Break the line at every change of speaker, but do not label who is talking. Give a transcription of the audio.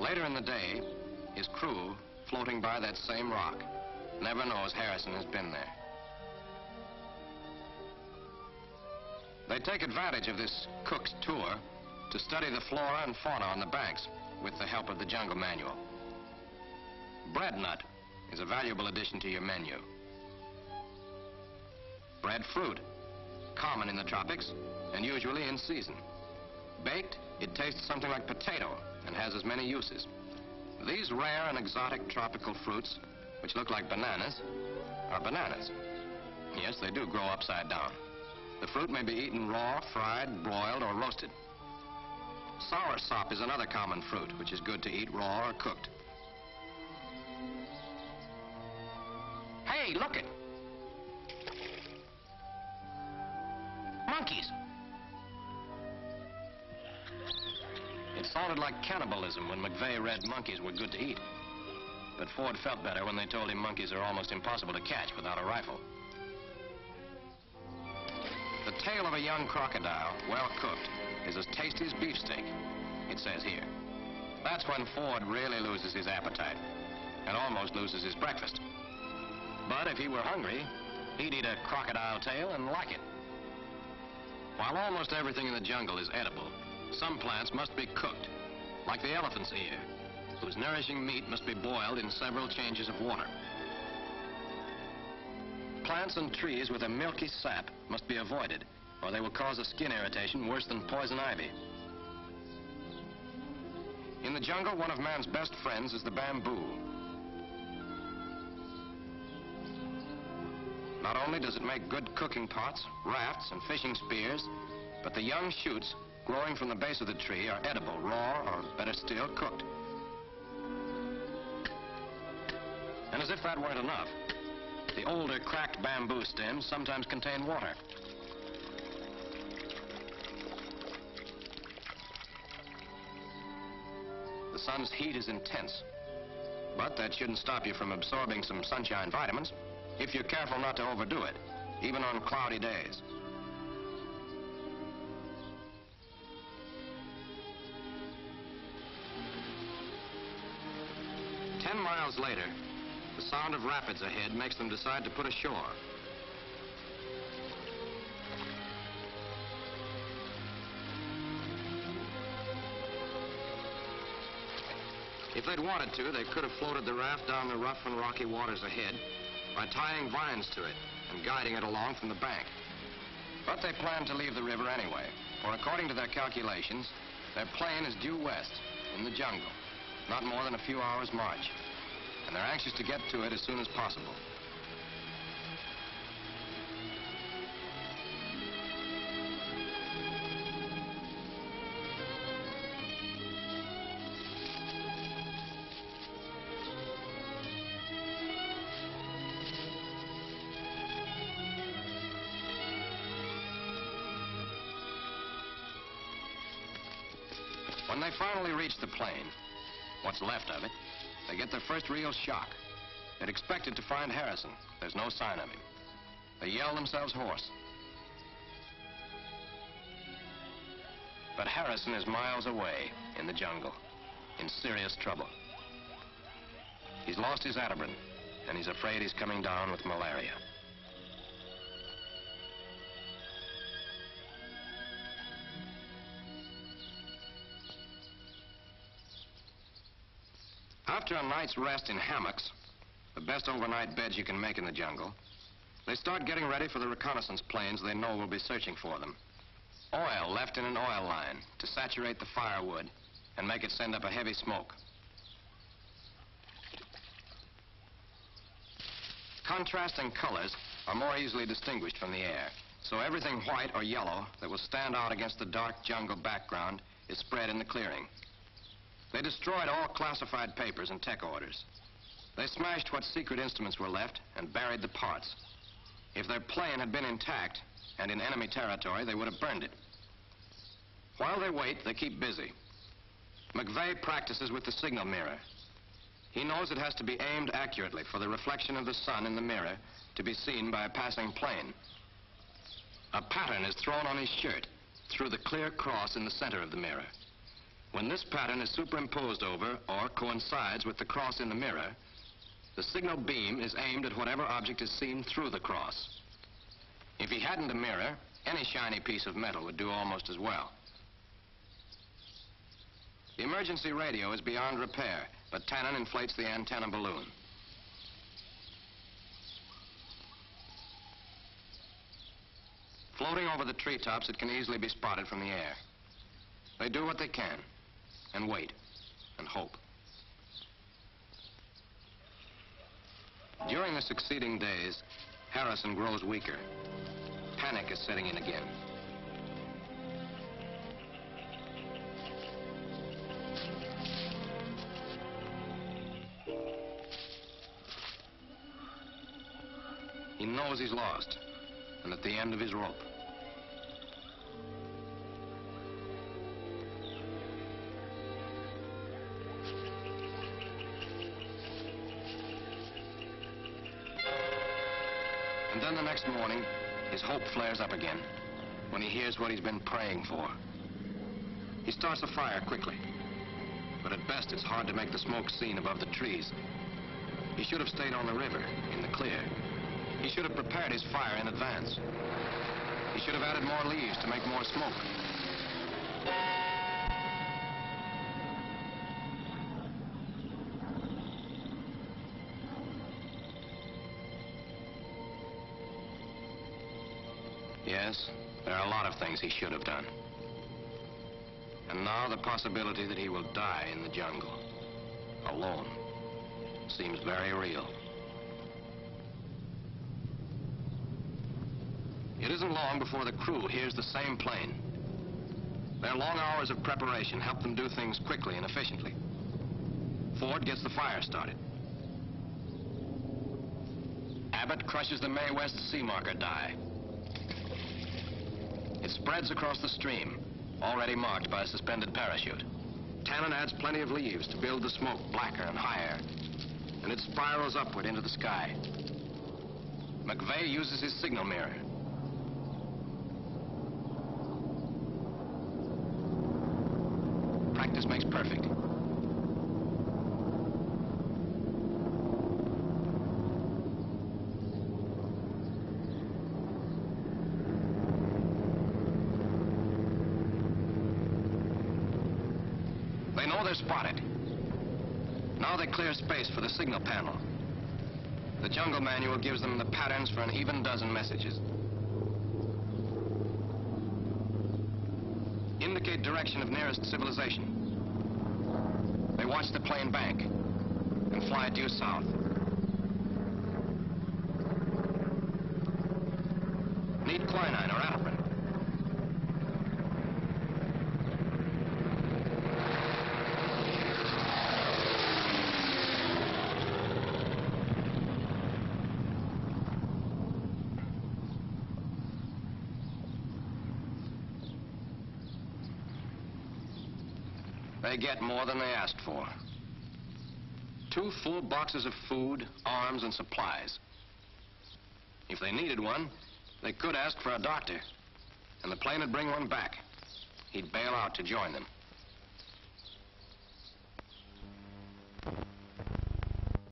Later in the day, his crew, floating by that same rock, never knows Harrison has been there. They take advantage of this cook's tour to study the flora and fauna on the banks with the help of the jungle manual. Bread nut is a valuable addition to your menu. Breadfruit, common in the tropics and usually in season. Baked, it tastes something like potato and has as many uses. These rare and exotic tropical fruits, which look like bananas, are bananas. Yes, they do grow upside down. The fruit may be eaten raw, fried, broiled, or roasted. Soursop is another common fruit, which is good to eat raw or cooked. Hey, look it! Monkeys! It sounded like cannibalism when McVeigh read monkeys were good to eat. But Ford felt better when they told him monkeys are almost impossible to catch without a rifle. The tail of a young crocodile, well cooked, is as tasty as beefsteak, it says here. That's when Ford really loses his appetite and almost loses his breakfast. But if he were hungry, he'd eat a crocodile tail and like it. While almost everything in the jungle is edible, some plants must be cooked, like the elephant's ear, whose nourishing meat must be boiled in several changes of water. Plants and trees with a milky sap must be avoided, or they will cause a skin irritation worse than poison ivy. In the jungle, one of man's best friends is the bamboo. Not only does it make good cooking pots, rafts, and fishing spears, but the young shoots growing from the base of the tree are edible, raw, or better still, cooked. And as if that weren't enough, the older cracked bamboo stems sometimes contain water. The sun's heat is intense, but that shouldn't stop you from absorbing some sunshine vitamins if you're careful not to overdo it, even on cloudy days. Ten miles later, the sound of rapids ahead makes them decide to put ashore. If they'd wanted to, they could have floated the raft down the rough and rocky waters ahead by tying vines to it and guiding it along from the bank. But they planned to leave the river anyway, for according to their calculations, their plane is due west in the jungle, not more than a few hours' march, and they're anxious to get to it as soon as possible. When they finally reach the plain, what's left of it, they get their first real shock. They'd expected to find Harrison. There's no sign of him. They yell themselves hoarse. But Harrison is miles away in the jungle, in serious trouble. He's lost his atterbury, and he's afraid he's coming down with malaria. After a night's rest in hammocks, the best overnight beds you can make in the jungle, they start getting ready for the reconnaissance planes they know will be searching for them. Oil left in an oil line to saturate the firewood and make it send up a heavy smoke. Contrasting colors are more easily distinguished from the air, so everything white or yellow that will stand out against the dark jungle background is spread in the clearing. They destroyed all classified papers and tech orders. They smashed what secret instruments were left and buried the parts. If their plane had been intact and in enemy territory, they would have burned it. While they wait, they keep busy. McVeigh practices with the signal mirror. He knows it has to be aimed accurately for the reflection of the sun in the mirror to be seen by a passing plane. A pattern is thrown on his shirt through the clear cross in the center of the mirror. When this pattern is superimposed over or coincides with the cross in the mirror, the signal beam is aimed at whatever object is seen through the cross. If he hadn't a mirror, any shiny piece of metal would do almost as well. The emergency radio is beyond repair, but Tannen inflates the antenna balloon. Floating over the treetops, it can easily be spotted from the air. They do what they can, and wait, and hope. During the succeeding days, Harrison grows weaker. Panic is setting in again. He knows he's lost, and at the end of his rope. And then the next morning, his hope flares up again when he hears what he's been praying for. He starts a fire quickly, but at best it's hard to make the smoke seen above the trees. He should have stayed on the river, in the clear. He should have prepared his fire in advance. He should have added more leaves to make more smoke. Yes, there are a lot of things he should have done. And now the possibility that he will die in the jungle, alone, seems very real. It isn't long before the crew hears the same plane. Their long hours of preparation help them do things quickly and efficiently. Ford gets the fire started. Abbott crushes the Mae West sea marker die. It spreads across the stream, already marked by a suspended parachute. Tannen adds plenty of leaves to build the smoke blacker and higher, and it spirals upward into the sky. McVeigh uses his signal mirror. Practice makes perfect. They know they're spotted. Now they clear space for the signal panel. The jungle manual gives them the patterns for an even dozen messages. Indicate direction of nearest civilization. They watch the plane bank and fly due south. Need quinine or aspirin. They get more than they asked for. 2 full boxes of food, arms, and supplies. If they needed one, they could ask for a doctor, and the plane would bring one back. He'd bail out to join them.